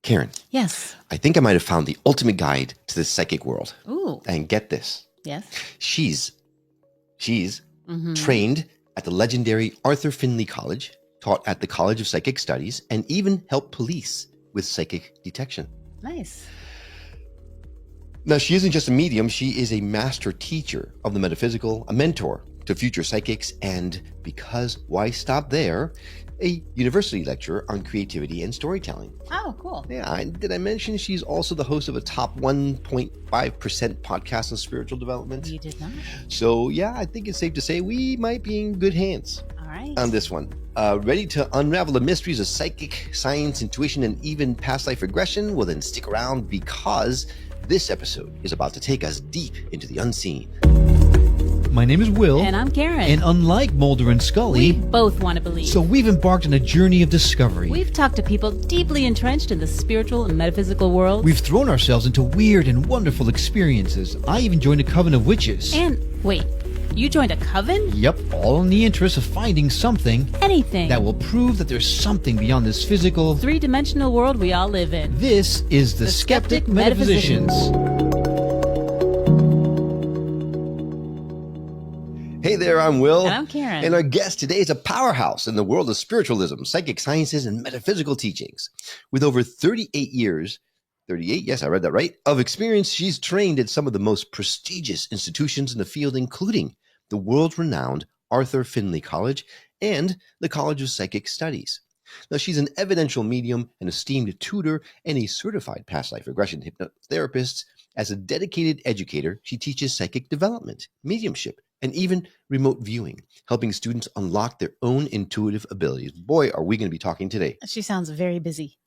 Karen. Yes. I think I might have found the ultimate guide to the psychic world. Ooh. And get this. Yes. She's trained at the legendary Arthur Findlay College, taught at the College of Psychic Studies, and even helped police with psychic detection. Nice. Now, she isn't just a medium. She is a master teacher of the metaphysical, a mentor to future psychics, and because why stop there, a university lecturer on creativity and storytelling. Oh, cool. Yeah, did I mention she's also the host of a top 1.5% podcast on spiritual development? You did not. So, yeah, I think it's safe to say we might be in good hands All right. on this one. Ready to unravel the mysteries of psychic, science, intuition, and even past life regression? Well, then stick around because this episode is about to take us deep into the unseen. My name is Will. And I'm Karen. And unlike Mulder and Scully, we both want to believe. so we've embarked on a journey of discovery. We've talked to people deeply entrenched in the spiritual and metaphysical world. We've thrown ourselves into weird and wonderful experiences. I even joined a coven of witches. And wait, you joined a coven? Yep, all in the interest of finding something Anything that will prove that there's something beyond this physical, three-dimensional world we all live in. This is the Skeptic Metaphysicians. Hey there, I'm Will. And I'm Karen. And our guest today is a powerhouse in the world of spiritualism, psychic sciences, and metaphysical teachings. With over 38 years, 38, yes, I read that right, of experience, she's trained at some of the most prestigious institutions in the field, including the world-renowned Arthur Findlay College and the College of Psychic Studies. Now, she's an evidential medium, an esteemed tutor, and a certified past life regression hypnotherapist. As a dedicated educator, she teaches psychic development, mediumship, and even remote viewing, helping students unlock their own intuitive abilities. Boy, are we going to be talking today. She sounds very busy.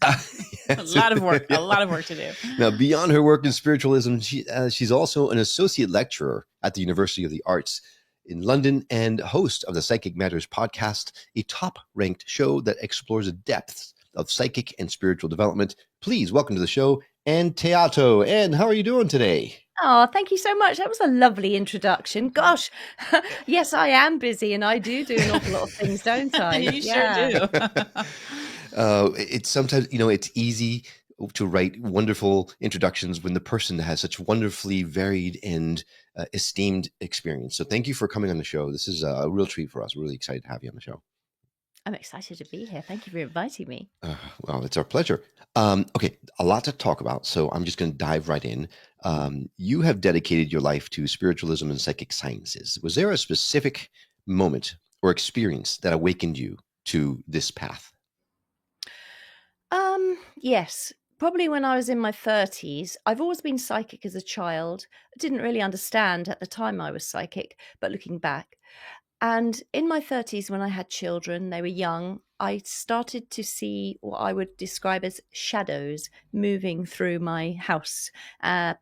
Yes. A lot of work to do. Now, beyond her work in spiritualism, she's also an associate lecturer at the University of the Arts in London and host of the Psychic Matters podcast, a top-ranked show that explores the depths of psychic and spiritual development. Please welcome to the show, Ann Theato. Ann, how are you doing today? Oh, thank you so much. That was a lovely introduction. Gosh, yes, I am busy and I do an awful lot of things, don't I? You sure do. It's sometimes, it's easy to write wonderful introductions when the person has such wonderfully varied and esteemed experience. So thank you for coming on the show. This is a real treat for us. We're really excited to have you on the show. I'm excited to be here. Thank you for inviting me. Well, it's our pleasure. Okay, a lot to talk about, so I'm just going to dive right in. You have dedicated your life to spiritualism and psychic sciences. Was there a specific moment or experience that awakened you to this path? Yes, probably when I was in my 30s. I've always been psychic as a child. I didn't really understand at the time I was psychic, but looking back. And in my 30s, when I had children, they were young, I started to see what I would describe as shadows moving through my house. I'd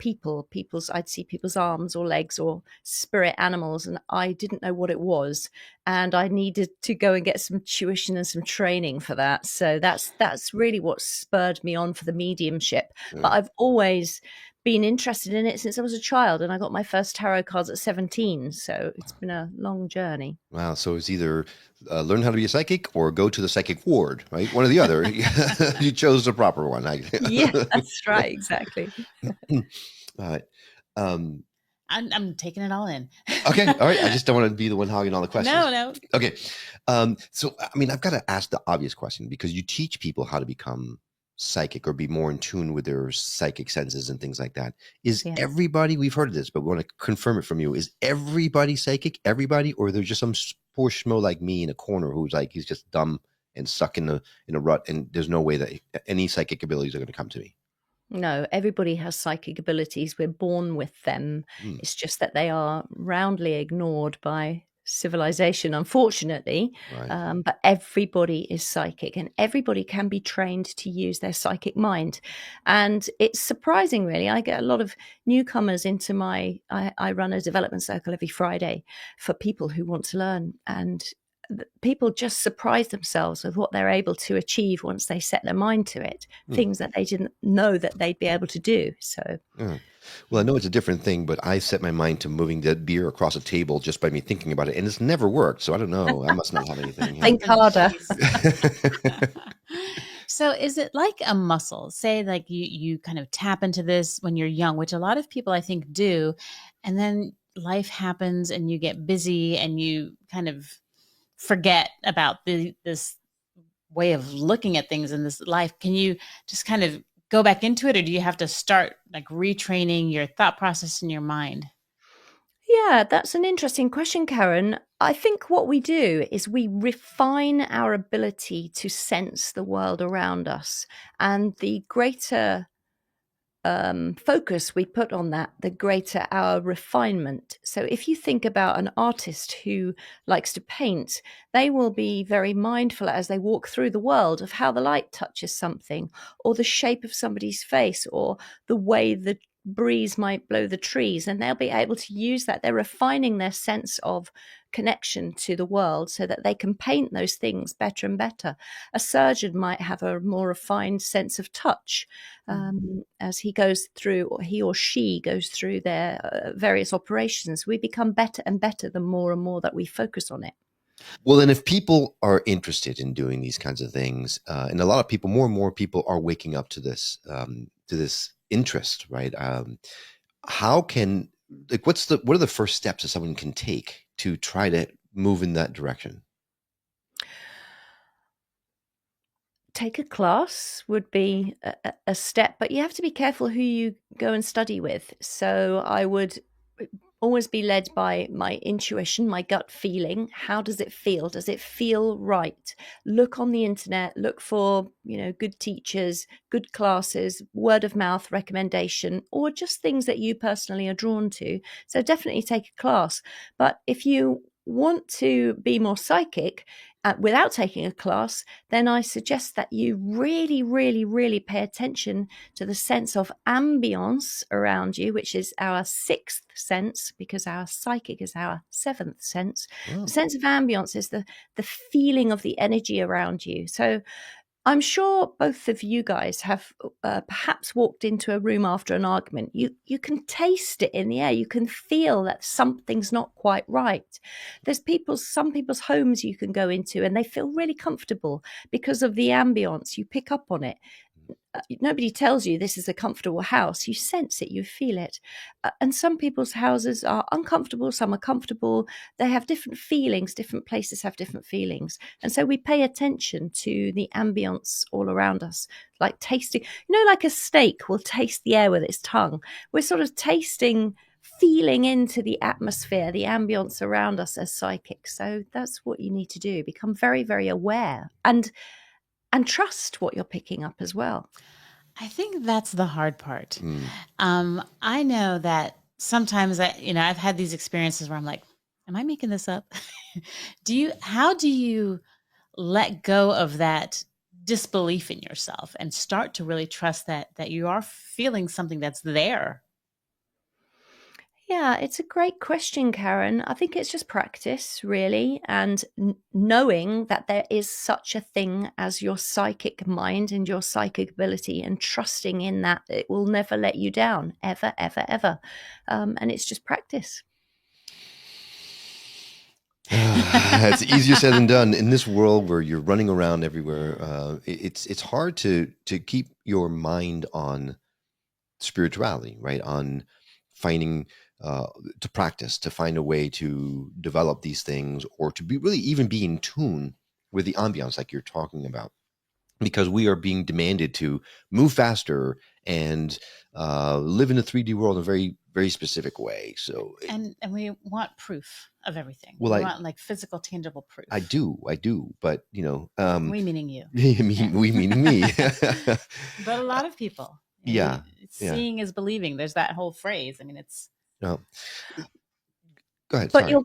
see people's arms or legs or spirit animals, and I didn't know what it was. And I needed to go and get some tuition and some training for that. So that's really what spurred me on for the mediumship. But I've always been interested in it since I was a child, and I got my first tarot cards at 17. So it's been a long journey. Wow. So it's either learn how to be a psychic or go to the psychic ward, right? One or the other. You chose the proper one. Yeah, that's right. Exactly. All right. I'm taking it all in. Okay. All right. I just don't want to be the one hogging all the questions. No. Okay. So, I've got to ask the obvious question, because you teach people how to become psychic or be more in tune with their psychic senses and things like that. Is everybody, we've heard of this, but we want to confirm it from you. Is everybody psychic? Everybody? Or there's just some poor schmo like me in a corner who's like, he's just dumb and stuck in a rut, and there's no way that any psychic abilities are going to come to me? No, everybody has psychic abilities. We're born with them. It's just that they are roundly ignored by civilization, unfortunately. Right. But everybody is psychic, and everybody can be trained to use their psychic mind. And it's surprising, really. I get a lot of newcomers into I run a development circle every Friday for people who want to learn, and people just surprise themselves with what they're able to achieve once they set their mind to it, things that they didn't know that they'd be able to do. So well, I know it's a different thing, but I set my mind to moving the beer across a table just by me thinking about it, and it's never worked. So I don't know. I must not have anything. Think harder. So is it like a muscle? Say like you kind of tap into this when you're young, which a lot of people I think do, and then life happens and you get busy and you kind of forget about this way of looking at things in this life. Can you just kind of go back into it, or do you have to start like retraining your thought process in your mind? Yeah, that's an interesting question, Karen. I think what we do is we refine our ability to sense the world around us. And the greater focus we put on that, the greater our refinement. So if you think about an artist who likes to paint, they will be very mindful as they walk through the world of how the light touches something, or the shape of somebody's face, or the way the breeze might blow the trees, and they'll be able to use that. They're refining their sense of connection to the world so that they can paint those things better and better. A surgeon might have a more refined sense of touch as he goes through, or he or she goes through their various operations. We become better and better the more and more that we focus on it. Well, and if people are interested in doing these kinds of things, and a lot of people, more and more people are waking up to this interest, right? How can, like, what are the first steps that someone can take to try to move in that direction? Take a class would be a step, but you have to be careful who you go and study with. So I would always be led by my intuition, my gut feeling. How does it feel? Does it feel right? Look on the internet, look for, good teachers, good classes, word of mouth recommendation, or just things that you personally are drawn to. So definitely take a class. But if you want to be more psychic, without taking a class, then I suggest that you really, really, really pay attention to the sense of ambience around you, which is our sixth sense, because our psychic is our seventh sense. Oh. The sense of ambience is the feeling of the energy around you. So I'm sure both of you guys have perhaps walked into a room after an argument. You can taste it in the air. You can feel that something's not quite right. There's some people's homes you can go into and they feel really comfortable because of the ambience. You pick up on it. Nobody tells you this is a comfortable house. You sense it, you feel it. And some people's houses are uncomfortable, some are comfortable. They have different feelings. Different places have different feelings. And so we pay attention to the ambience all around us, like tasting, like a steak will taste the air with its tongue. We're sort of feeling into the atmosphere, the ambience around us as psychics. So that's what you need to do. Become very, very aware and trust what you're picking up as well. I think that's the hard part. I know that sometimes I've had these experiences where I'm like, am I making this up? How do you let go of that disbelief in yourself and start to really trust that you are feeling something that's there? Yeah, it's a great question, Karen. I think it's just practice, really, and knowing that there is such a thing as your psychic mind and your psychic ability, and trusting in that it will never let you down, ever, ever, ever. And it's just practice. It's easier said than done in this world where you're running around everywhere. It's hard to keep your mind on spirituality, right? On finding to practice, to find a way to develop these things, or to be really even be in tune with the ambiance, like you're talking about, because we are being demanded to move faster and live in a 3D world in a very, very specific way. So, and we want proof of everything. Well, we want like physical, tangible proof. I do, but we meaning you, we meaning me, but a lot of people, yeah, seeing is believing. There's that whole phrase. I mean, it's. No. Go ahead. But sorry.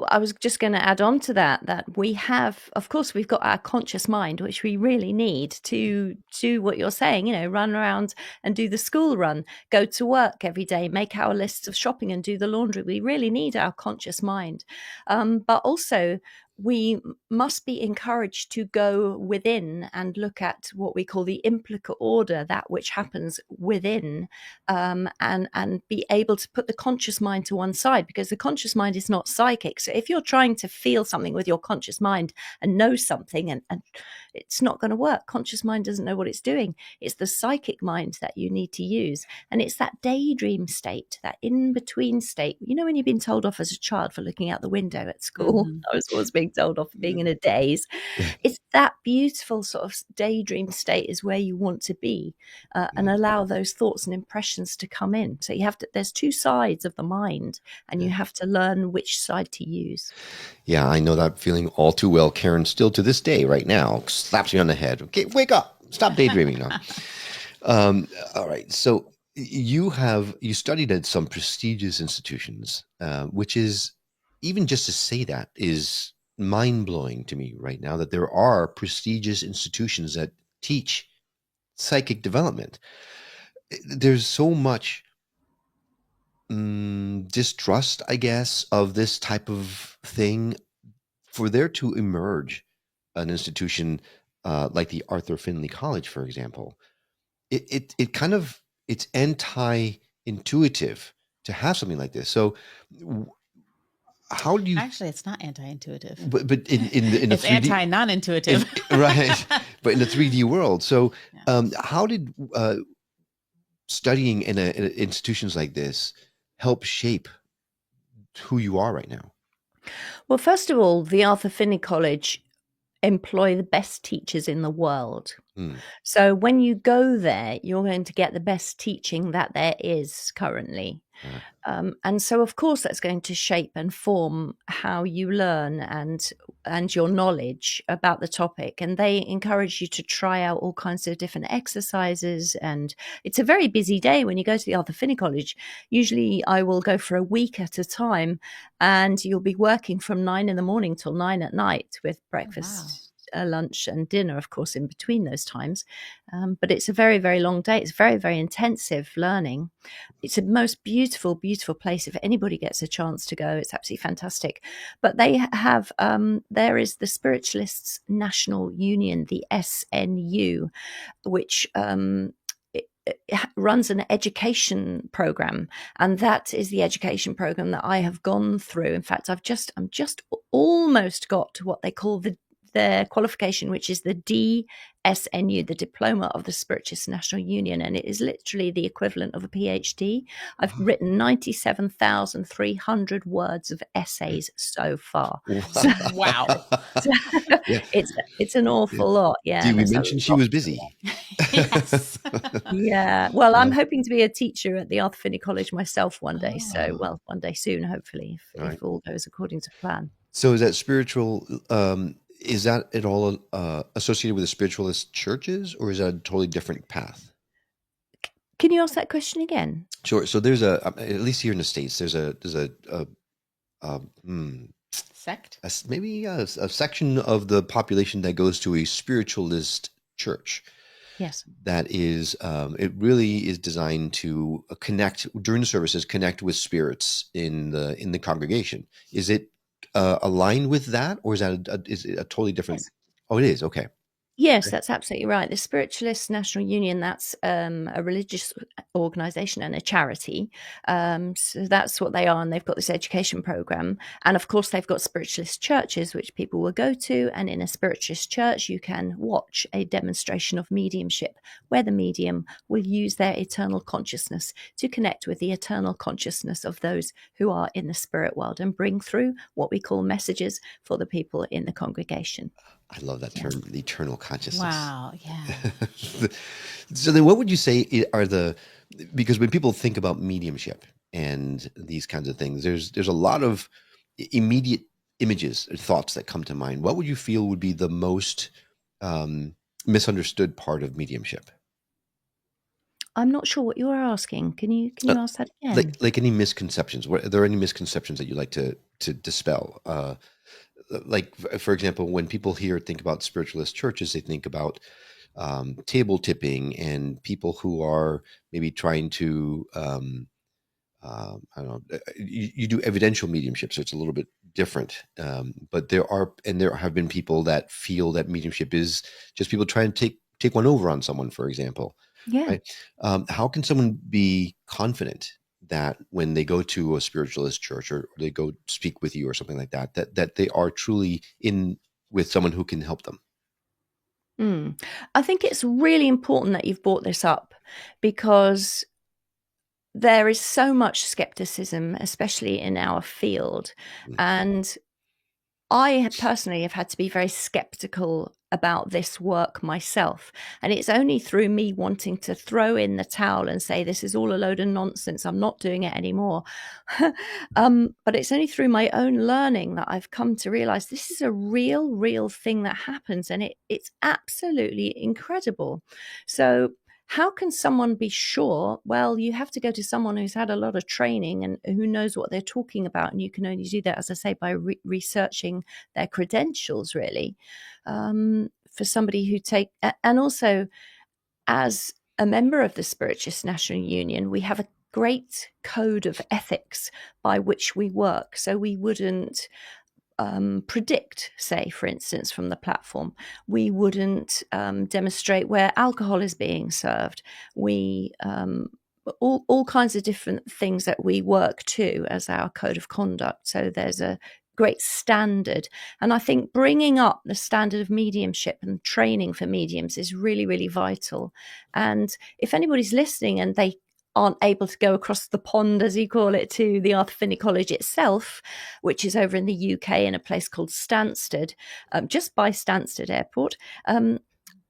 I was just going to add on to that we have, of course, we've got our conscious mind, which we really need to do what you're saying, run around and do the school run, go to work every day, make our lists of shopping and do the laundry. We really need our conscious mind. But also, we must be encouraged to go within and look at what we call the implicate order, that which happens within, and be able to put the conscious mind to one side, because the conscious mind is not psychic. So if you're trying to feel something with your conscious mind and know something, and it's not going to work. Conscious mind doesn't know what it's doing. It's the psychic mind that you need to use. And it's that daydream state, that in-between state. You know, when you've been told off as a child for looking out the window at school, Mhm. I was always being told off for being in a daze. It's that beautiful sort of daydream state is where you want to be, and allow those thoughts and impressions to come in. So you have to, there's two sides of the mind, and you have to learn which side to use. Yeah, I know that feeling all too well. Karen still to this day right now slaps me on the head. Okay, wake up. Stop daydreaming now. All right. So you studied at some prestigious institutions, which is, even just to say that is mind-blowing to me right now, that there are prestigious institutions that teach psychic development. There's so much distrust, I guess, of this type of thing. For there to emerge an institution like the Arthur Findlay College, for example, it kind of, it's anti-intuitive to have something like this. So how do you Actually, it's not anti-intuitive. but in the It's 3D anti-non-intuitive. right, but in the 3D world. So Yeah. how did studying in institutions like this help shape who you are right now? Well, first of all, the Arthur Findlay College employ the best teachers in the world. So when you go there, you're going to get the best teaching that there is currently. And so, of course, that's going to shape and form how you learn and your knowledge about the topic. And they encourage you to try out all kinds of different exercises. And it's a very busy day when you go to the Arthur Findlay College. Usually I will go for a week at a time, and you'll be working from 9 in the morning till 9 at night with breakfast, lunch and dinner, of course, in between those times. But it's a very, very long day. It's very, very intensive learning. It's a most beautiful, beautiful place. If anybody gets a chance to go, it's absolutely fantastic. But they have, there is the Spiritualists National Union, the SNU, which it runs an education program, and that is the education program that I have gone through. In fact, I'm just almost got to what they call their qualification, which is the DSNU, the Diploma of the Spiritualist National Union, and it is literally the equivalent of a PhD. I've written 97,300 words of essays so far. So, Wow. Yeah. it's an awful lot. Yeah. Did we there's a mention she lot was to busy? Yes. Yeah. Well, I'm hoping to be a teacher at the Arthur Findlay College myself one day. Oh. So, well, one day soon, hopefully, All right. if all goes according to plan. So is that spiritual? Is that at all associated with the spiritualist churches, or is that a totally different path? Can you ask that question again? Sure. So there's at least here in the States, there's a Sect? maybe a section of the population that goes to a spiritualist church. Yes. That is, it really is designed to connect during the services, connect with spirits in the congregation. Is it aligned with that, or is that is it a totally different? Yes. Oh, it is. Okay. Yes, that's absolutely right. The Spiritualist National Union, that's a religious organization and a charity. So that's what they are. And they've got this education program. And of course, they've got spiritualist churches, which people will go to. And in a spiritualist church, you can watch a demonstration of mediumship, where the medium will use their eternal consciousness to connect with the eternal consciousness of those who are in the spirit world and bring through what we call messages for the people in the congregation. I love that term, the eternal consciousness. Wow. Yeah. So then what would you say are because when people think about mediumship and these kinds of things, there's a lot of immediate images or thoughts that come to mind. What would you feel would be the most misunderstood part of mediumship? I'm not sure what you are asking. Can you ask that again? Like any misconceptions? Are there any misconceptions that you'd like to dispel? Like, for example, when people think about spiritualist churches, they think about table tipping and people who are maybe trying to, I don't know, you do evidential mediumship, so it's a little bit different. But there have been people that feel that mediumship is just people trying to take one over on someone, for example. Yeah. Right? How can someone be confident that when they go to a spiritualist church or they go speak with you or something like that, that they are truly in with someone who can help them? I think it's really important that you've brought this up, because there is so much skepticism, especially in our field. And I personally have had to be very skeptical about this work myself. And it's only through me wanting to throw in the towel and say, this is all a load of nonsense, I'm not doing it anymore. But it's only through my own learning that I've come to realize this is a real thing that happens. And it's absolutely incredible. So how can someone be sure? Well, you have to go to someone who's had a lot of training and who knows what they're talking about. And you can only do that, as I say, by researching their credentials, really. For somebody who and also as a member of the Spiritualist National Union, we have a great code of ethics by which we work. So we wouldn't predict, say, for instance, from the platform. We wouldn't demonstrate where alcohol is being served. We all kinds of different things that we work to as our code of conduct. So there's a great standard. And I think bringing up the standard of mediumship and training for mediums is really vital. And if anybody's listening and they aren't able to go across the pond, as you call it, to the Arthur Findlay College itself, which is over in the UK in a place called Stansted, just by Stansted Airport,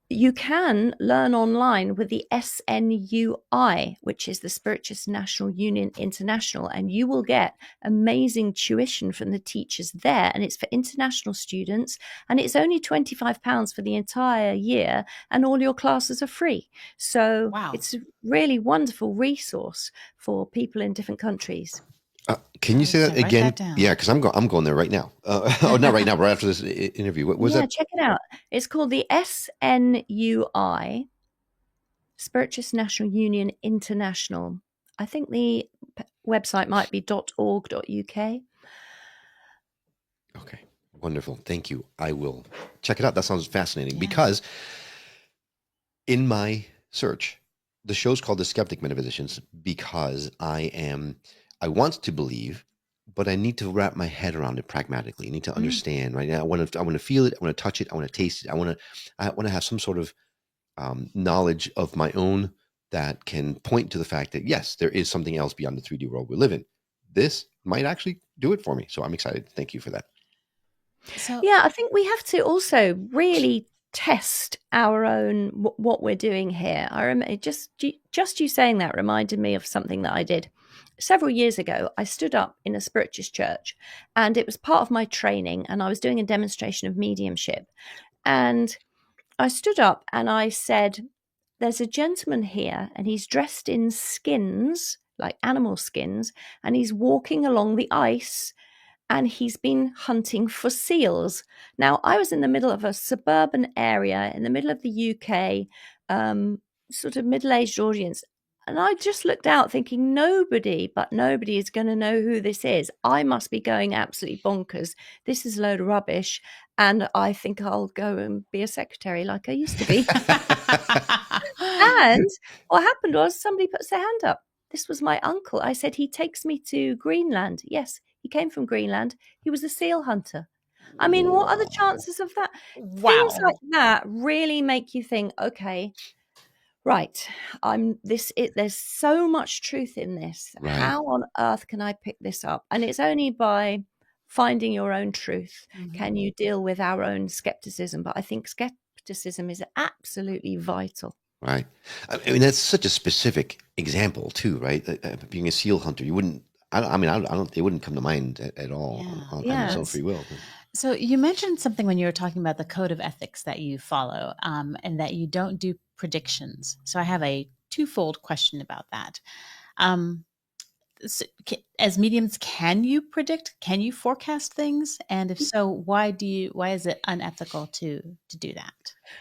you can learn online with the SNUI, which is the Spiritualist National Union International, and you will get amazing tuition from the teachers there, and it's for international students, and it's only £25 for the entire year, and all your classes are free. So It's a really wonderful resource for people in different countries. Can you say that again? Yeah, because I'm going there right now. Not right now, but right after this interview. What was that? Check it out. It's called the SNUI, Spiritualist National Union International. I think the website might be .org.uk. Okay, wonderful. Thank you. I will check it out. That sounds fascinating because in my search, the show's called The Skeptic Metaphysicians because I want to believe, but I need to wrap my head around it pragmatically. I need to understand, right? Now I want to feel it. I want to touch it. I want to taste it. I want to have some sort of knowledge of my own that can point to the fact that, yes, there is something else beyond the 3D world we live in. This might actually do it for me. So I'm excited. Thank you for that. So, I think we have to also really test our own, what we're doing here. I remember just you saying that reminded me of something that I did several years ago. I stood up in a spiritualist church, and it was part of my training, and I was doing a demonstration of mediumship. And I stood up and I said, there's a gentleman here, and he's dressed in skins, like animal skins, and he's walking along the ice, and he's been hunting for seals. Now, I was in the middle of a suburban area in the middle of the UK, sort of middle-aged audience. And I just looked out thinking, nobody is going to know who this is. I must be going absolutely bonkers. This is a load of rubbish. And I think I'll go and be a secretary like I used to be. And what happened was somebody puts their hand up. This was my uncle. I said, he takes me to Greenland. Yes, he came from Greenland. He was a seal hunter. I mean, what are the chances of that? Wow. Things like that really make you think, okay, right, there's so much truth in this. Right. How on earth can I pick this up? And it's only by finding your own truth can you deal with our own skepticism. But I think skepticism is absolutely vital. Right. I mean, that's such a specific example too, right? Being a seal hunter, you wouldn't, it wouldn't come to mind at all on its own free will. So you mentioned something when you were talking about the code of ethics that you follow, and that you don't do predictions. So I have a twofold question about that. As mediums, can you predict? Can you forecast things? And if so, why is it unethical to do that?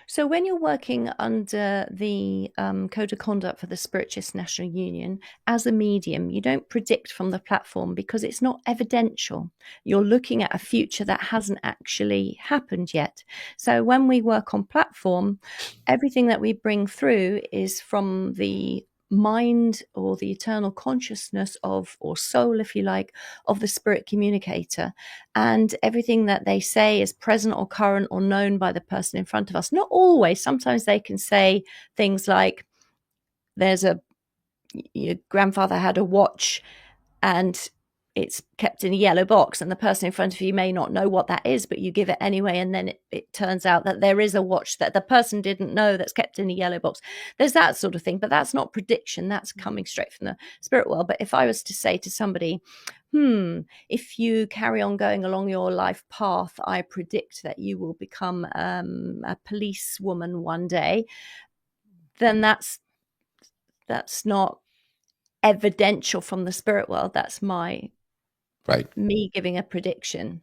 So when you're working under the code of conduct for the Spiritualist National Union, as a medium, you don't predict from the platform because it's not evidential. You're looking at a future that hasn't actually happened yet. So when we work on platform, everything that we bring through is from the mind or the eternal consciousness of, or soul, if you like, of the spirit communicator. And everything that they say is present or current or known by the person in front of us. Not always. Sometimes they can say things like, your grandfather had a watch and it's kept in a yellow box, and the person in front of you may not know what that is, but you give it anyway, and then it turns out that there is a watch that the person didn't know that's kept in a yellow box. There's that sort of thing, but that's not prediction. That's coming straight from the spirit world. But if I was to say to somebody, if you carry on going along your life path, I predict that you will become a policewoman one day, then that's not evidential from the spirit world. That's me giving a prediction.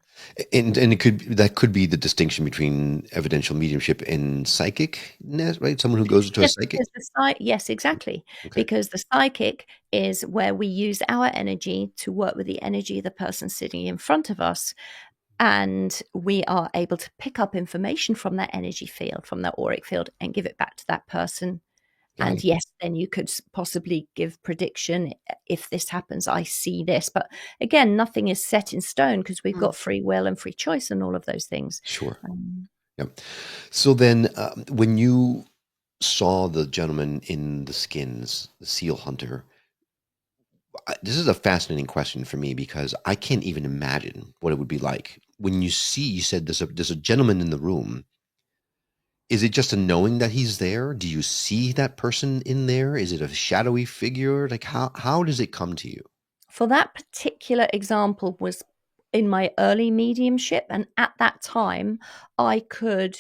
And that could be the distinction between evidential mediumship and psychic, right? Someone who goes to a psychic. Yes, exactly. Okay. Because the psychic is where we use our energy to work with the energy of the person sitting in front of us. And we are able to pick up information from that energy field, from that auric field, and give it back to that person. And yes, then you could possibly give prediction. If this happens, I see this. But again, nothing is set in stone because we've got free will and free choice and all of those things. Sure. So then when you saw the gentleman in the skins, the seal hunter, this is a fascinating question for me because I can't even imagine what it would be like. When you said there's a gentleman in the room. Is it just a knowing that he's there? Do you see that person in there? Is it a shadowy figure? Like how does it come to you? For that particular example was in my early mediumship. And at that time, I could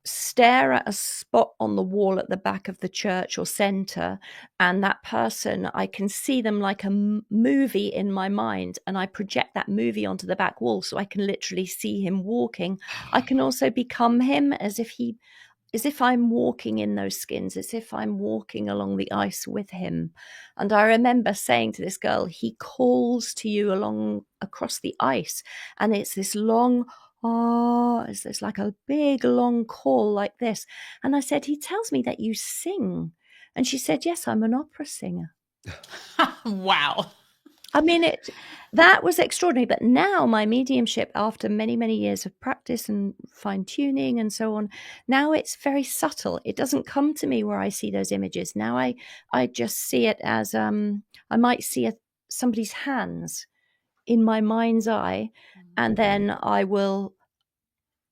stare at a spot on the wall at the back of the church or center, and that person, I can see them like a movie in my mind, and I project that movie onto the back wall so I can literally see him walking. I can also become him as if I'm walking in those skins, as if I'm walking along the ice with him. And I remember saying to this girl, he calls to you across the ice, and it's this long, it's like a big long call like this. And I said, he tells me that you sing. And she said, yes, I'm an opera singer. Wow. I mean, that was extraordinary. But now my mediumship, after many, many years of practice and fine tuning and so on, now it's very subtle. It doesn't come to me where I see those images. Now I just see it as I might see somebody's hands in my mind's eye, and then I will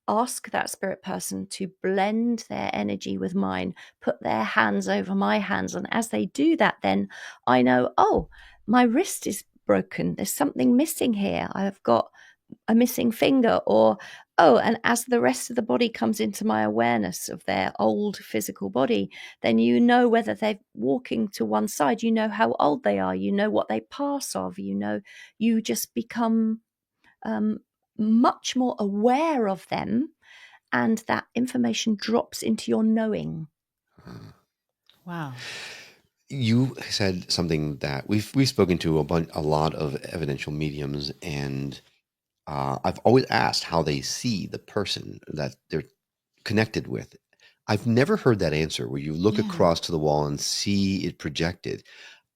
ask that spirit person to blend their energy with mine, put their hands over my hands. And as they do that, then I know, oh, my wrist is broken. There's something missing here. I've got a missing finger. Or, and as the rest of the body comes into my awareness of their old physical body, then you know whether they're walking to one side, you know how old they are, you know what they pass of, you just become much more aware of them, and that information drops into your knowing. Wow. You said something that we've spoken to a lot of evidential mediums, and I've always asked how they see the person that they're connected with. I've never heard that answer where you look across to the wall and see it projected.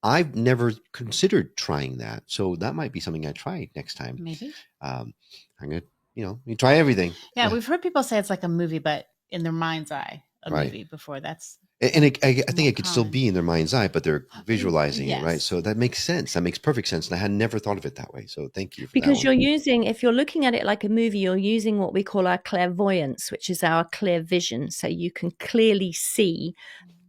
I've never considered trying that. So that might be something I try next time. Maybe. I'm going to, you try everything. Yeah, we've heard people say it's like a movie, but in their mind's eye, movie before. That's and I think it could still be in their mind's eye, but they're visualizing it, right? So that makes sense. That makes perfect sense. And I had never thought of it that way. So thank you for because that. If you're looking at it like a movie, you're using what we call our clairvoyance, which is our clear vision. So you can clearly see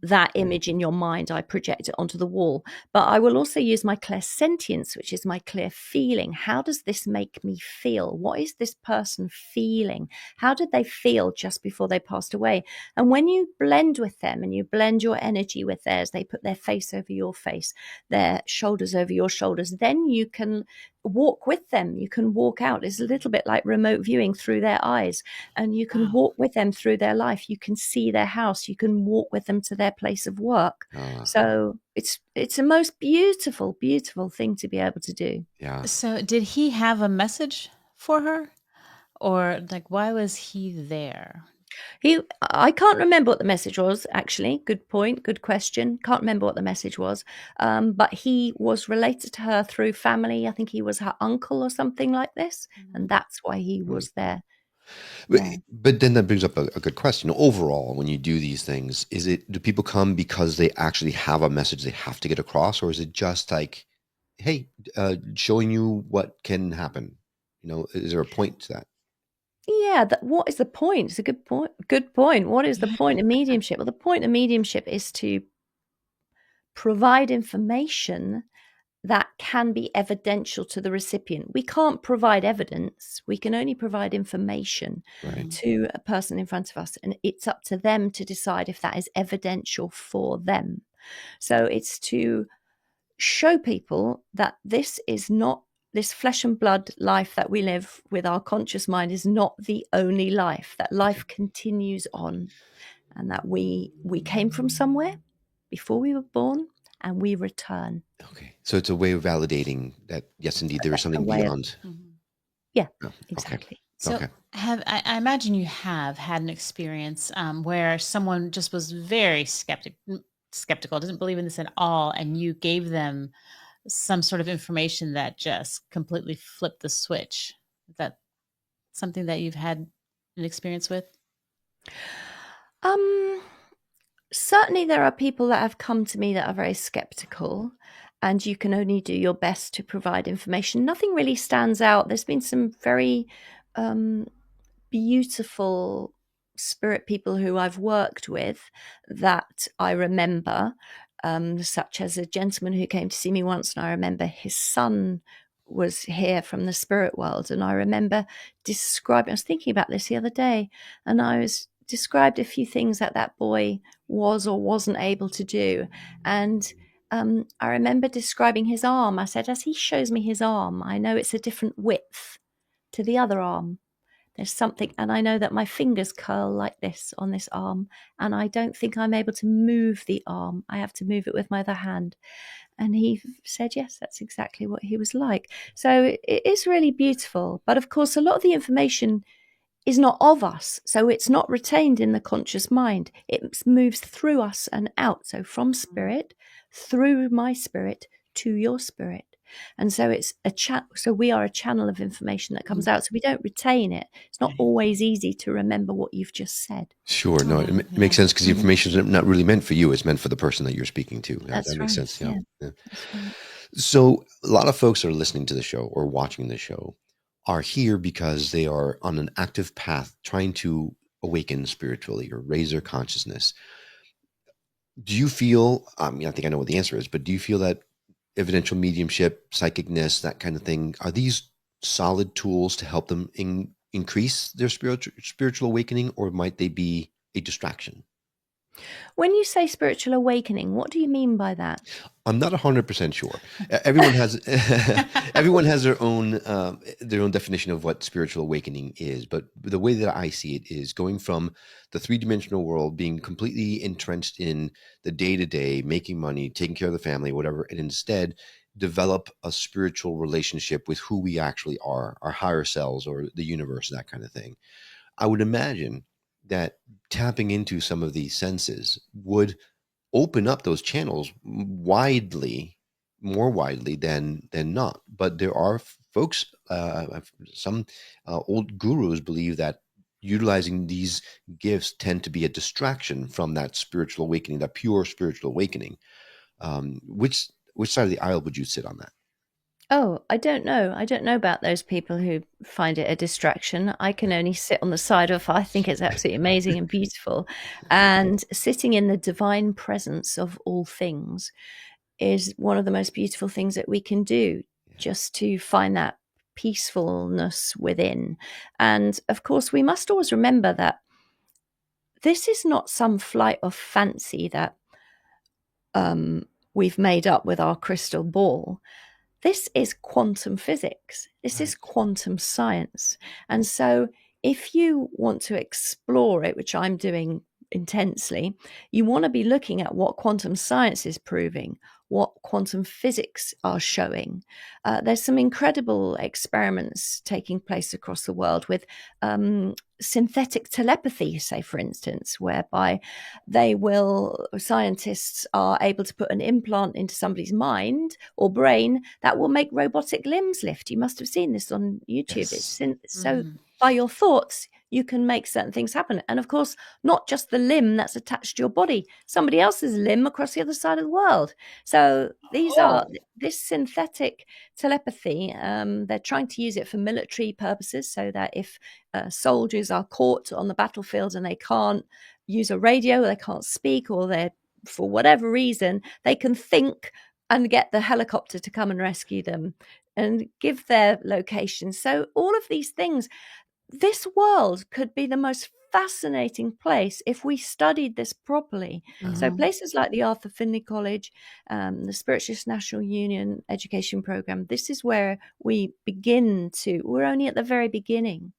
that image in your mind. I project it onto the wall. But I will also use my clairsentience, which is my clear feeling. How does this make me feel? What is this person feeling? How did they feel just before they passed away? And when you blend with them and you blend your energy with theirs, they put their face over your face, their shoulders over your shoulders, then you can walk with them. You can walk out. It's a little bit like remote viewing through their eyes, and you can walk with them through their life. You can see their house. You can walk with them to their place of work. So it's a most beautiful, beautiful thing to be able to do. Yeah. So did he have a message for her, or like why was he there? I can't remember what the message was, actually. Good point. Good question. Can't remember what the message was. But he was related to her through family. I think he was her uncle or something like this. And that's why he was there. But, Yeah. but then that brings up a good question. Overall, when you do these things, do people come because they actually have a message they have to get across, or is it just like, hey, showing you what can happen? Is there a point to that? Yeah, what is the point? It's a good point. Good point. What is the point of mediumship? Well, the point of mediumship is to provide information that can be evidential to the recipient. We can't provide evidence. We can only provide information Right. to a person in front of us, and it's up to them to decide if that is evidential for them. So it's to show people that this flesh and blood life that we live with our conscious mind is not the only life, that life continues on, and that we came from somewhere before we were born and we return. Okay. So it's a way of validating that, yes, indeed, there is something beyond. Yeah, Oh, exactly. So Okay. I imagine you have had an experience where someone just was very skeptical, doesn't believe in this at all, and you gave them some sort of information that just completely flipped the switch. Is that something that you've had an experience with? Certainly there are people that have come to me that are very skeptical, and you can only do your best to provide information. Nothing really stands out. There's been some very beautiful spirit people who I've worked with that I remember, such as a gentleman who came to see me once, and I remember his son was here from the spirit world, and I remember I was thinking about this the other day, and I was described a few things that boy was or wasn't able to do, and I remember describing his arm. I said, as he shows me his arm, I know it's a different width to the other arm. There's something, and I know that my fingers curl like this on this arm, and I don't think I'm able to move the arm. I have to move it with my other hand. And he said, yes, that's exactly what he was like. So it is really beautiful. But of course, a lot of the information is not of us. So it's not retained in the conscious mind. It moves through us and out. So from spirit, through my spirit to your spirit. And so it's so we are a channel of information that comes out. So we don't retain it. It's not always easy to remember what you've just said. Sure. No, it makes sense because the information is not really meant for you. It's meant for the person that you're speaking to. That's that makes sense. Yeah. Yeah. That's right. So a lot of folks that are listening to the show or watching the show are here because they are on an active path trying to awaken spiritually or raise their consciousness. Do you feel, I think I know what the answer is, but do you feel that evidential mediumship, psychicness, that kind of thing, are these solid tools to help them increase their spiritual awakening, or might they be a distraction? When you say spiritual awakening, what do you mean by that? I'm not 100% sure. Everyone has everyone has their own definition of what spiritual awakening is. But the way that I see it is going from the three-dimensional world, being completely entrenched in the day-to-day, making money, taking care of the family, whatever, and instead develop a spiritual relationship with who we actually are, our higher selves or the universe, that kind of thing. I would imagine that tapping into some of these senses would open up those channels more widely than not. But there are folks, some old gurus believe that utilizing these gifts tend to be a distraction from that spiritual awakening, that pure spiritual awakening. Which side of the aisle would you sit on that? Oh, I don't know. I don't know about those people who find it a distraction. I can only sit on the side of, I think it's absolutely amazing and beautiful. And sitting in the divine presence of all things is one of the most beautiful things that we can do, just to find that peacefulness within. And of course, we must always remember that this is not some flight of fancy that we've made up with our crystal ball. This is quantum physics. This is quantum science. And so if you want to explore it, which I'm doing intensely, you want to be looking at what quantum science is proving, what quantum physics are showing. There's some incredible experiments taking place across the world with synthetic telepathy, say, for instance, whereby scientists are able to put an implant into somebody's mind or brain that will make robotic limbs lift. You must have seen this on YouTube. Yes. So by your thoughts, you can make certain things happen. And of course, not just the limb that's attached to your body, somebody else's limb across the other side of the world. So this synthetic telepathy, they're trying to use it for military purposes, so that if soldiers are caught on the battlefield and they can't use a radio, or they can't speak, or they're, for whatever reason, they can think and get the helicopter to come and rescue them and give their location. So all of these things, this world could be the most fascinating place if we studied this properly. So places like the Arthur Findlay College, the Spiritualist National Union education program, this is where we're only at the very beginning.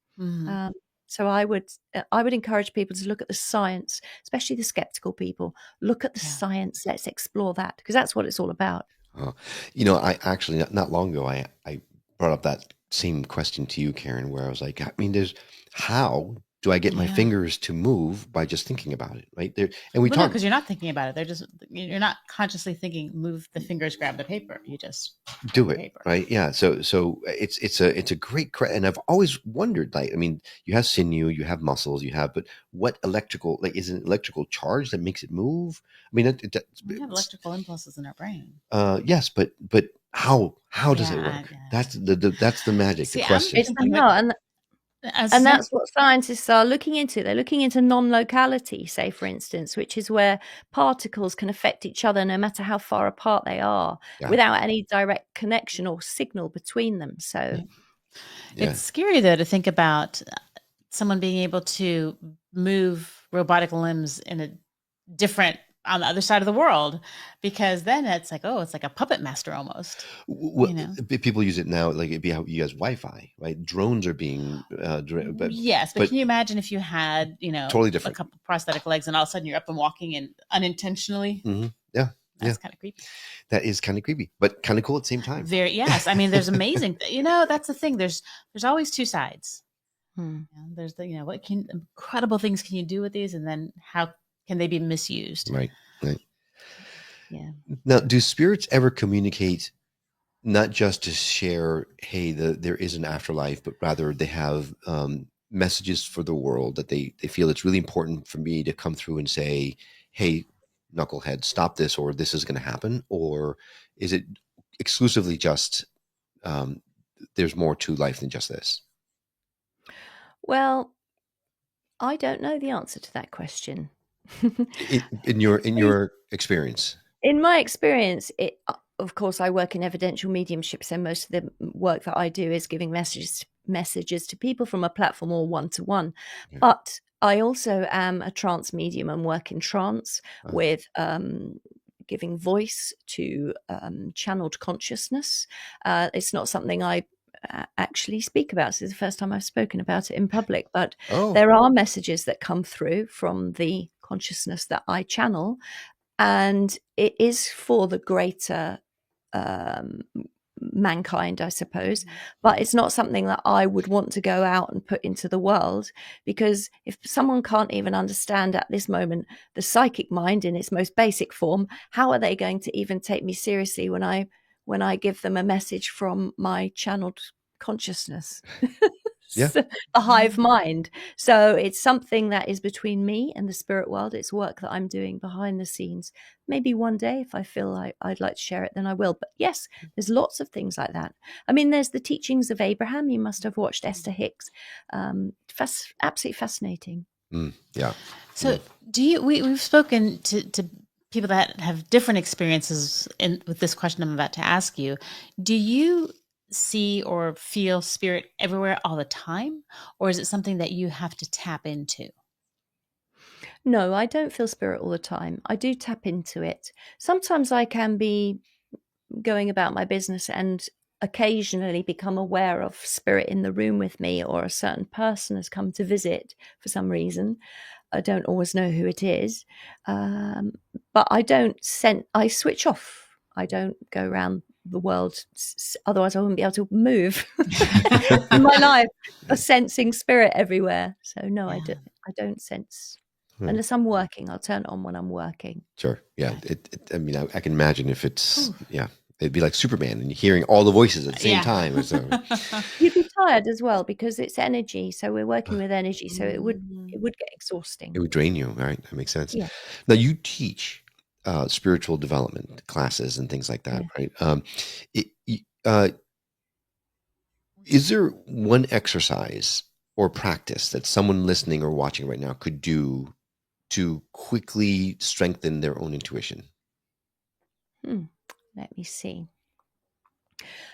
So I would encourage people to look at the science, especially the skeptical people. Look at the science. Let's explore that, because that's what it's all about. I actually, not long ago, I brought up that same question to you, Karen, where I was like, I mean, how do I get my fingers to move by just thinking about it, right? And we talk because you're not thinking about it. You're not consciously thinking, move the fingers, grab the paper. You just do it, right? Yeah. So it's a great, and I've always wondered, like, I mean, you have sinew, you have muscles, but what electrical, like, is it an electrical charge that makes it move? I mean, we have electrical impulses in our brain. Yes, but how does it work? That's the magic. See, the question. It's and that's what scientists are looking into. They're looking into non-locality, say, for instance, which is where particles can affect each other no matter how far apart they are, without any direct connection or signal between them. So it's scary, though, to think about someone being able to move robotic limbs in a different, on the other side of the world, because then it's like, it's like a puppet master almost. People use it now, like you guys Wi-Fi, right? Drones are being yes, but can you imagine if you had totally different, a couple prosthetic legs, and all of a sudden you're up and walking and unintentionally? That's kind of creepy. That is kind of creepy, but kind of cool at the same time. Yes, I mean, there's amazing. That's the thing. There's always two sides. There's the what incredible things can you do with these, and then how can they be misused? Right. Yeah. Now, do spirits ever communicate, not just to share, hey, there is an afterlife, but rather they have messages for the world that they feel it's really important for me to come through and say, hey, knucklehead, stop this, or this is going to happen? Or is it exclusively just there's more to life than just this? Well, I don't know the answer to that question. in your experience? In my experience, of course, I work in evidential mediumship, so most of the work that I do is giving messages to people from a platform or one-to-one. But I also am a trance medium and work in trance with giving voice to channeled consciousness. It's not something I actually speak about. This is the first time I've spoken about it in public, but there are messages that come through from the consciousness that I channel, and it is for the greater mankind, I suppose, but it's not something that I would want to go out and put into the world, because if someone can't even understand at this moment the psychic mind in its most basic form, how are they going to even take me seriously when I give them a message from my channeled consciousness? The hive mind. So it's something that is between me and the spirit world. It's work that I'm doing behind the scenes. Maybe one day, if I feel like I'd like to share it, then I will. But yes, there's lots of things like that. I mean, there's the teachings of Abraham. You must have watched Esther Hicks. Absolutely fascinating. So we've spoken to people that have different experiences with this question I'm about to ask you. Do you see or feel spirit everywhere all the time, or is it something that you have to tap into? No, I don't feel spirit all the time. I do tap into it. Sometimes I can be going about my business and occasionally become aware of spirit in the room with me, or a certain person has come to visit for some reason. I don't always know who it is, but I don't I switch off. I don't go around the world. Otherwise, I wouldn't be able to move in my life. A sensing spirit everywhere. So no, I don't sense unless I'm working. I'll turn it on when I'm working. Sure. Yeah. I mean, I can imagine if it's, it'd be like Superman and hearing all the voices at the same time. So. You'd be tired as well because it's energy. So we're working with energy. So it would get exhausting. It would drain you, right? That makes sense. Yeah. Now you teach spiritual development classes and things like that, right? Is there one exercise or practice that someone listening or watching right now could do to quickly strengthen their own intuition? Let me see.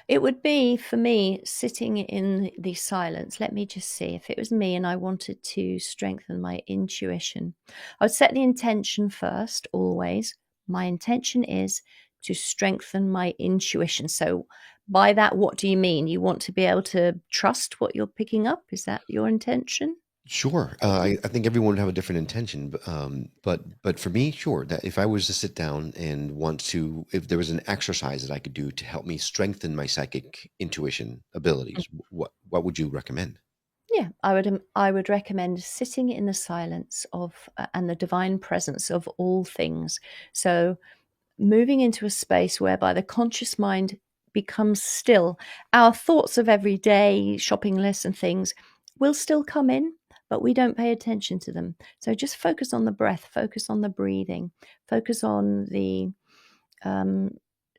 It would be, for me, sitting in the silence. Let me just see. If it was me and I wanted to strengthen my intuition, I would set the intention first, always. My intention is to strengthen my intuition. So by that, what do you mean? You want to be able to trust what you're picking up? Is that your intention? Sure. I think everyone would have a different intention, but for me, sure. That if I was to sit down and if there was an exercise that I could do to help me strengthen my psychic intuition abilities, what would you recommend? Yeah, I would recommend sitting in the silence of and the divine presence of all things. So moving into a space whereby the conscious mind becomes still. Our thoughts of every day, shopping lists and things will still come in, but we don't pay attention to them. So just focus on the breath, focus on the breathing, focus on the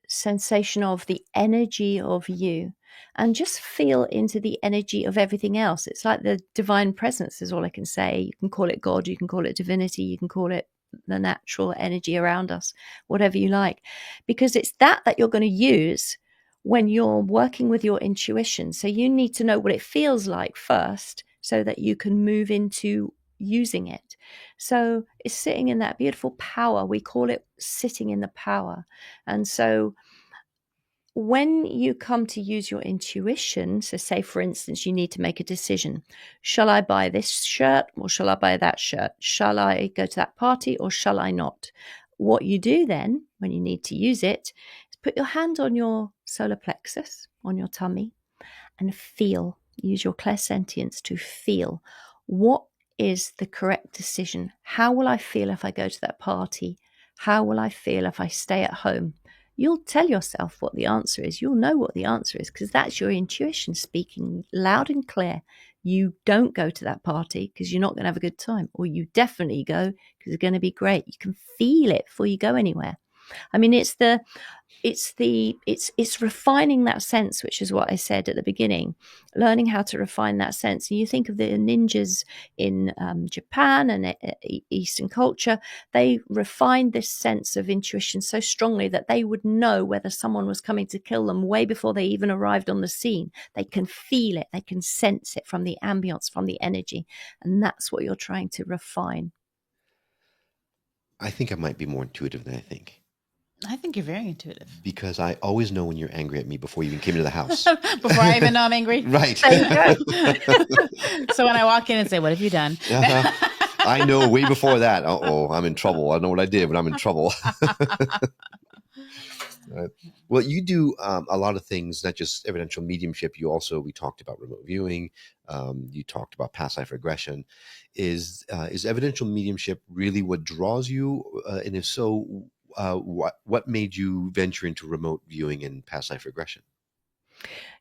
sensation of the energy of you, and just feel into the energy of everything else. It's like the divine presence is all I can say. You can call it God, you can call it divinity, you can call it the natural energy around us, whatever you like, because it's that you're going to use when you're working with your intuition. So you need to know what it feels like first so that you can move into using it. So it's sitting in that beautiful power. We call it sitting in the power. And so when you come to use your intuition, so say, for instance, you need to make a decision. Shall I buy this shirt or shall I buy that shirt? Shall I go to that party or shall I not? What you do then, when you need to use it, is put your hand on your solar plexus, on your tummy, and feel. Use your clairsentience to feel. What is the correct decision? How will I feel if I go to that party? How will I feel if I stay at home? You'll tell yourself what the answer is. You'll know what the answer is because that's your intuition speaking loud and clear. You don't go to that party because you're not going to have a good time, or you definitely go because it's going to be great. You can feel it before you go anywhere. I mean, it's refining that sense, which is what I said at the beginning, learning how to refine that sense. And you think of the ninjas in Japan and Eastern culture, they refined this sense of intuition so strongly that they would know whether someone was coming to kill them way before they even arrived on the scene. They can feel it. They can sense it from the ambience, from the energy. And that's what you're trying to refine. I think I might be more intuitive than I think. I think you're very intuitive. Because I always know when you're angry at me before you even came into the house. Before I even know I'm angry? Right. So when I walk in and say, what have you done? I know way before that. I'm in trouble. I don't know what I did, but I'm in trouble. Well, you do a lot of things, not just evidential mediumship. We talked about remote viewing. You talked about past life regression. Is evidential mediumship really what draws you? And if so, what made you venture into remote viewing and past life regression?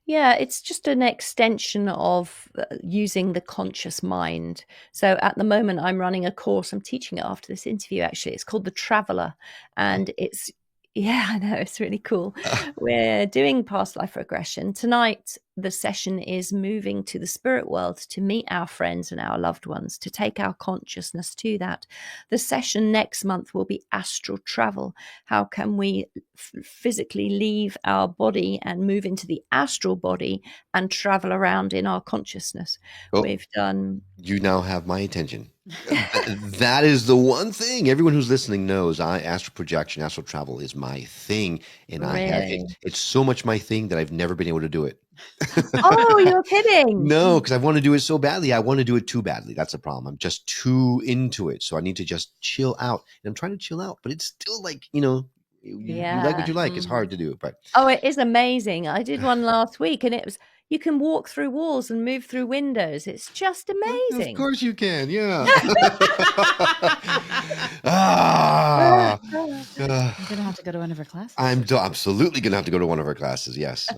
Yeah, it's just an extension of using the conscious mind. So at the moment, I'm running a course. I'm teaching it after this interview, actually. It's called The Traveler. And yeah, I know, it's really cool. We're doing past life regression. Tonight, the session is moving to the spirit world to meet our friends and our loved ones, to take our consciousness to that. The session next month will be astral travel. How can we physically leave our body and move into the astral body and travel around in our consciousness? We've done... You now have my attention. That is the one thing everyone who's listening knows. Astral projection, astral travel is my thing, and Really? it's so much my thing that I've never been able to do it. Oh, you're kidding. No, because I want to do it so badly. I want to do it too badly. That's the problem. I'm just too into it. So I need to just chill out. And I'm trying to chill out, but it's still like, You like what you like. It's hard to do, but Oh, it is amazing. I did one last week, and it was you can walk through walls and move through windows. It's just of amazing. course you can. Yeah. Ah. I'm gonna have to go to one of her classes. I'm absolutely going to have to go to one of her classes. Yes.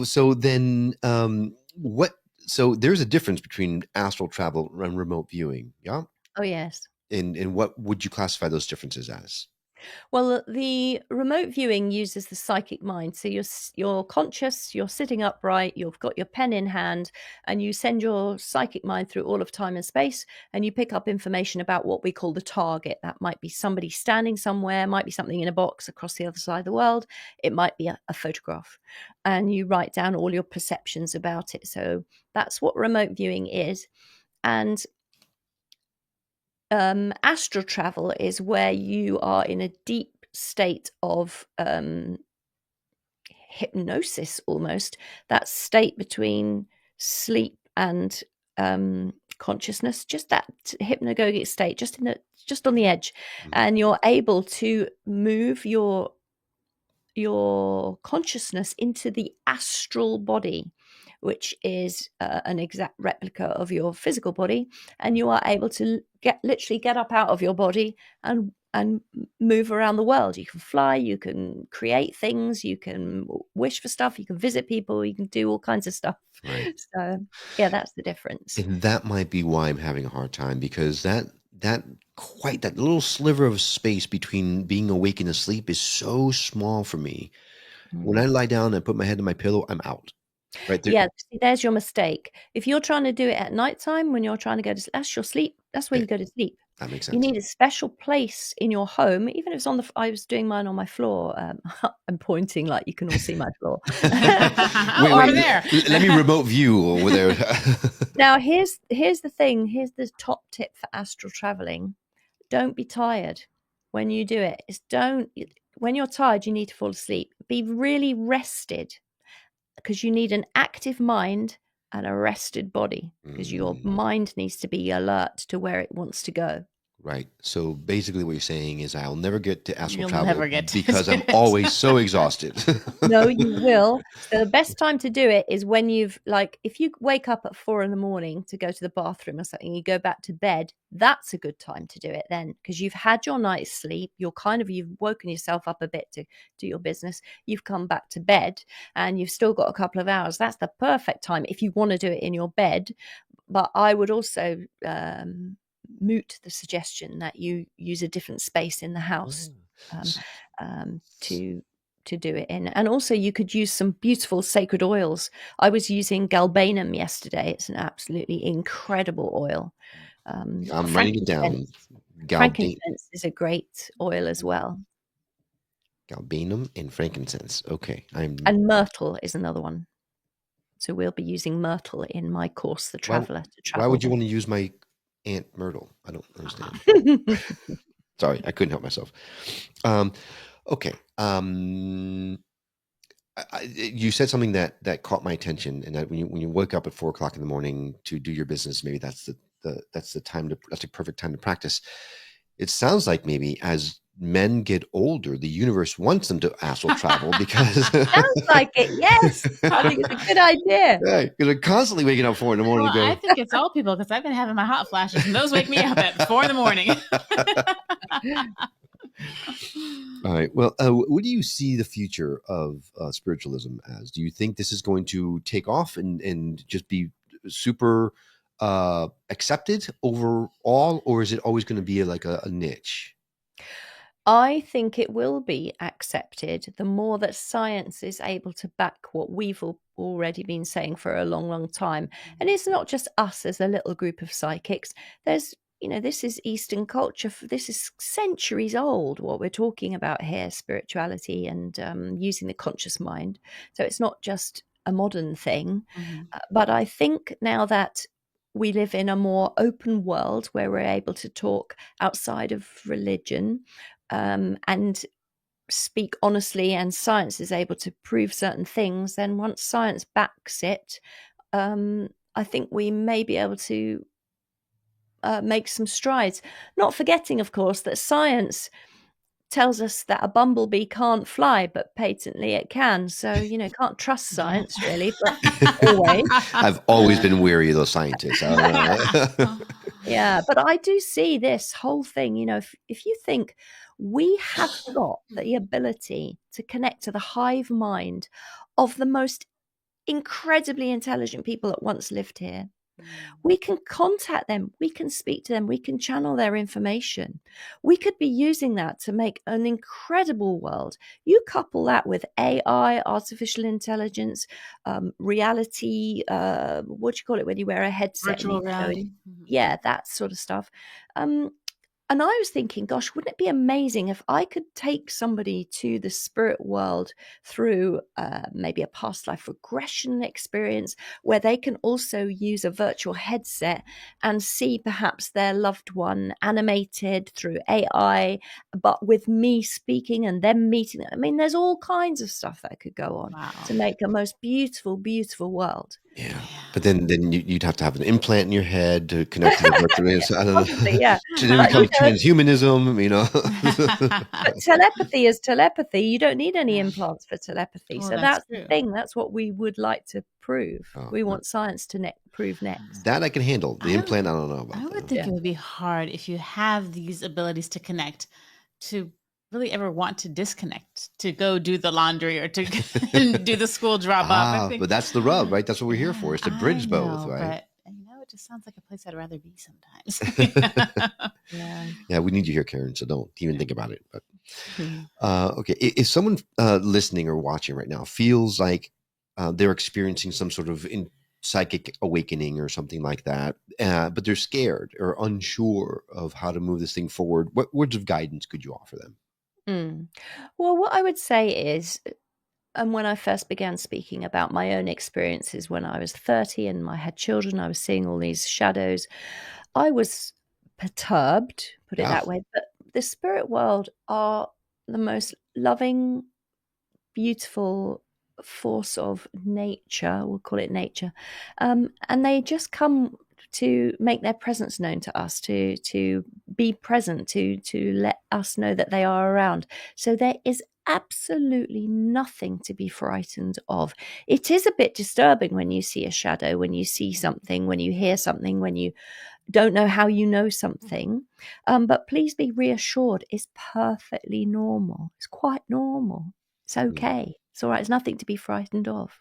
So then, what? So there's a difference between astral travel and remote viewing. Yeah. Oh, yes. And what would you classify those differences as? Well, the remote viewing uses the psychic mind. So you're conscious, you're sitting upright, you've got your pen in hand, and you send your psychic mind through all of time and space, and you pick up information about what we call the target. That might be somebody standing somewhere, might be something in a box across the other side of the world. It might be a photograph, and you write down all your perceptions about it. So that's what remote viewing is. And astral travel is where you are in a deep state of hypnosis, almost that state between sleep and consciousness, just that hypnagogic state, just on the edge, and you're able to move your consciousness into the astral body, which is an exact replica of your physical body, and you are able to literally get up out of your body and move around the world. You can fly, you can create things, you can wish for stuff, you can visit people, you can do all kinds of stuff. Right. So yeah, that's the difference. And that might be why I'm having a hard time, because that little sliver of space between being awake and asleep is so small for me. When I lie down and put my head in my pillow, I'm out. Right there. Yeah, see, there's your mistake. If you're trying to do it at nighttime when you're trying to go to sleep, that's your sleep. That's where you go to sleep. That makes sense. You need a special place in your home, even if it's on the. I was doing mine on my floor. I'm pointing like you can all see my floor. Wait, over there. Let me remote view over there. Now, here's the thing. Here's the top tip for astral traveling. Don't be tired when you do it. When you're tired, you need to fall asleep. Be really rested, because you need an active mind and a rested body, because your mind needs to be alert to where it wants to go. Right. So basically what you're saying is I'll never get to astral You'll travel never get to because do I'm it. always so exhausted. No, you will. So the best time to do it is when you've, like, if you wake up at 4 a.m. to go to the bathroom or something, you go back to bed, that's a good time to do it then, because you've had your night's sleep, you've woken yourself up a bit to do your business, you've come back to bed and you've still got a couple of hours. That's the perfect time if you want to do it in your bed. But I would also moot the suggestion that you use a different space in the house to do it in. And also you could use some beautiful sacred oils. I was using galbanum yesterday. It's an absolutely incredible oil. I'm writing it down. Frankincense is a great oil as well. Galbanum and frankincense. Okay. And myrtle is another one. So we'll be using myrtle in my course, The Traveller. Why would you want to use my Aunt Myrtle? I don't understand. Sorry, I couldn't help myself. Okay. You said something that caught my attention, and that when you wake up at 4 o'clock in the morning to do your business, maybe that's the time that's a perfect time to practice. It sounds like maybe as men get older, the universe wants them to astral travel because sounds like it. Yes, I think it's a good idea. Yeah, because they're constantly waking up 4 in the morning. Well, I think it's all people, because I've been having my hot flashes, and those wake me up at 4 in the morning. All right. Well, what do you see the future of spiritualism as? Do you think this is going to take off and just be super accepted overall, or is it always going to be like a niche? I think it will be accepted the more that science is able to back what we've already been saying for a long, long time. And it's not just us as a little group of psychics. There's, this is Eastern culture. This is centuries old, what we're talking about here, spirituality and using the conscious mind. So it's not just a modern thing. But I think now that we live in a more open world where we're able to talk outside of religion, and speak honestly, and science is able to prove certain things, then once science backs it, I think we may be able to make some strides. Not forgetting, of course, that science tells us that a bumblebee can't fly, but patently it can. So, can't trust science really, but always. I've always been weary of those scientists. I don't know. Yeah, but I do see this whole thing, if you think we have got the ability to connect to the hive mind of the most incredibly intelligent people that once lived here. We can contact them, we can speak to them, we can channel their information. We could be using that to make an incredible world. You couple that with AI, artificial intelligence, reality, what do you call it when you wear a headset? Virtual reality. Yeah, that sort of stuff. And I was thinking, gosh, wouldn't it be amazing if I could take somebody to the spirit world through maybe a past life regression experience where they can also use a virtual headset and see perhaps their loved one animated through AI, but with me speaking and them meeting. I mean, there's all kinds of stuff that could go on to make a most beautiful, beautiful world. Yeah, but then you'd have to have an implant in your head to connect to the virtual. I don't know. Possibly, yeah. To then become transhumanism, But telepathy is telepathy. You don't need any implants for telepathy. Well, so that's that's the thing. That's what we would like to prove. We want science to prove next. That I can handle. The implant, I don't know about. I would think it would be hard if you have these abilities to connect to really ever want to disconnect, to go do the laundry or to do the school drop off. But that's the rub, right? That's what we're here for, is to bridge both, right? But it just sounds like a place I'd rather be sometimes. Yeah, we need you here, Karen, so don't even think about it. But okay, if someone listening or watching right now feels like they're experiencing some sort of psychic awakening or something like that, but they're scared or unsure of how to move this thing forward, what words of guidance could you offer them? Well, what I would say is, and when I first began speaking about my own experiences when I was 30 and I had children, I was seeing all these shadows. I was perturbed, put it that way. But the spirit world are the most loving, beautiful force of nature. We'll call it nature. And they just come to make their presence known to us, to be present, to let us know that they are around. So there is absolutely nothing to be frightened of. It is a bit disturbing when you see a shadow, when you see something, when you hear something, when you don't know how you know something. But please be reassured, it's perfectly normal. It's quite normal. It's okay. It's all right. It's nothing to be frightened of.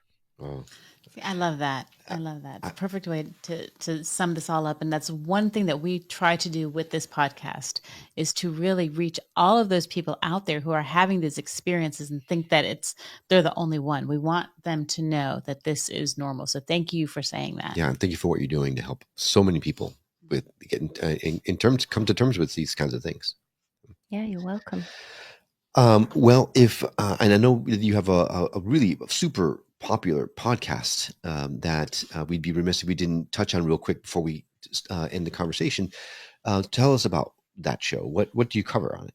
I love that. I love that. It's a perfect way to sum this all up. And that's one thing that we try to do with this podcast, is to really reach all of those people out there who are having these experiences and think that they're the only one. We want them to know that this is normal. So thank you for saying that. Yeah, and thank you for what you're doing to help so many people with getting come to terms with these kinds of things. Yeah, you're welcome. Well, if and I know you have a really super popular podcast that we'd be remiss if we didn't touch on real quick before we end the conversation. Tell us about that show. What do you cover on it?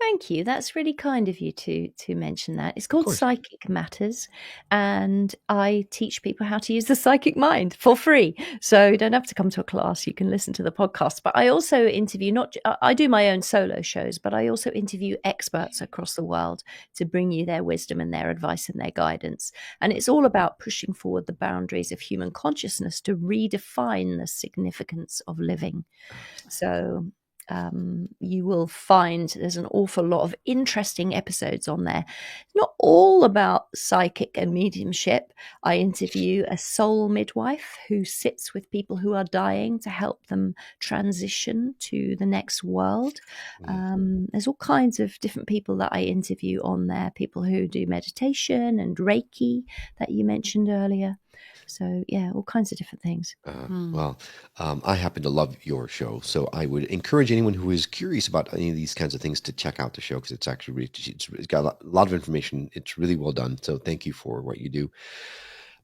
Thank you. That's really kind of you to mention that. It's called Psychic Matters, and I teach people how to use the psychic mind for free. So you don't have to come to a class. You can listen to the podcast. But I also interview, I do my own solo shows, but I also interview experts across the world to bring you their wisdom and their advice and their guidance. And it's all about pushing forward the boundaries of human consciousness to redefine the significance of living. So you will find there's an awful lot of interesting episodes on there. Not all about psychic and mediumship. I interview a soul midwife who sits with people who are dying to help them transition to the next world. There's all kinds of different people that I interview on there, people who do meditation and Reiki that you mentioned earlier. So yeah, all kinds of different things. Well, I happen to love your show, so I would encourage anyone who is curious about any of these kinds of things to check out the show, because it's actually it's got a lot of information. It's really well done. So thank you for what you do.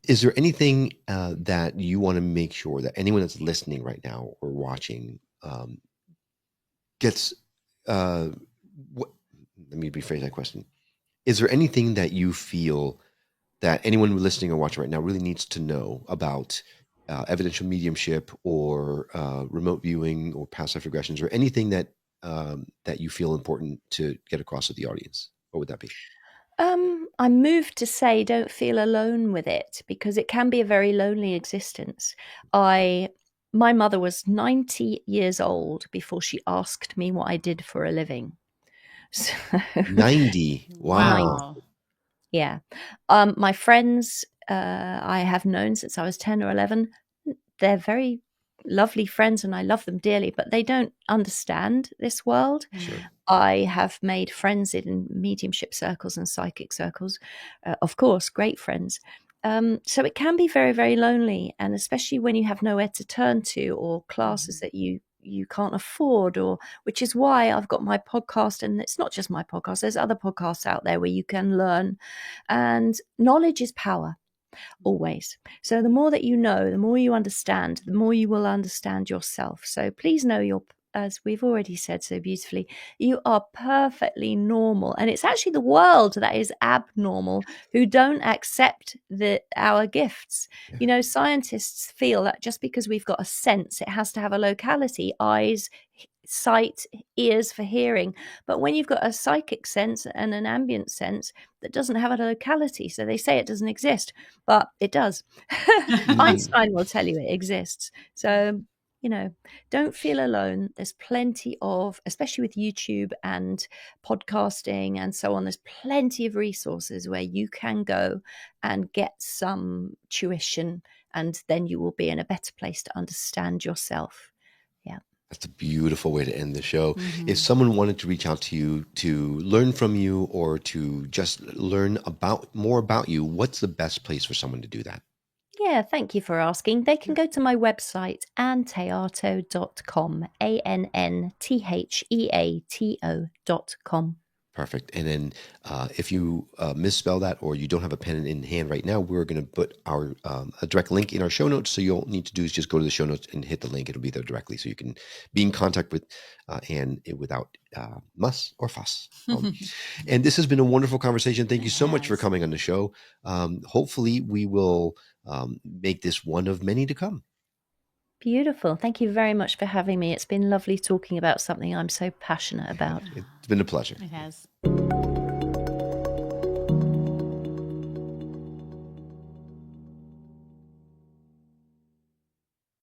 Is there anything that you want to make sure that anyone that's listening right now or watching gets? Let me rephrase that question. Is there anything that you feel that anyone listening or watching right now really needs to know about evidential mediumship or remote viewing or past life regressions, or anything that that you feel important to get across to the audience? What would that be? I'm moved to say don't feel alone with it, because it can be a very lonely existence. My mother was 90 years old before she asked me what I did for a living. So 90. Wow. Wow. yeah. My friends I have known since I was 10 or 11, they're very lovely friends and I love them dearly, but they don't understand this world. Sure. I have made friends in mediumship circles and psychic circles, of course, great friends. So it can be very, very lonely, and especially when you have nowhere to turn to or classes that you can't afford, or which is why I've got my podcast. And it's not just my podcast, there's other podcasts out there where you can learn, and knowledge is power. Always. So the more that you know, the more you understand, the more you will understand yourself. So please know as we've already said so beautifully, you are perfectly normal. And it's actually the world that is abnormal, who don't accept our gifts. You know, scientists feel that just because we've got a sense, it has to have a locality, eyes, sight, ears for hearing. But when you've got a psychic sense and an ambient sense, that doesn't have a locality. So they say it doesn't exist, but it does. Einstein will tell you it exists. So, you know, don't feel alone. There's plenty of, especially with YouTube and podcasting and so on, there's plenty of resources where you can go and get some tuition, and then you will be in a better place to understand yourself. Yeah. That's a beautiful way to end the show. Mhm. If someone wanted to reach out to you to learn from you or to just learn more about you, what's the best place for someone to do that? Yeah, thank you for asking. They can go to my website, anntheato.com, ANNTHEATO.com. Perfect. And then if you misspell that or you don't have a pen in hand right now, we're going to put our a direct link in our show notes. So you'll need to do is just go to the show notes and hit the link. It'll be there directly. So you can be in contact with Ann without muss or fuss. And this has been a wonderful conversation. Thank you so much for coming on the show. Hopefully we will make this one of many to come. Beautiful. Thank you very much for having me. It's been lovely talking about something I'm so passionate about. It's been a pleasure. It has.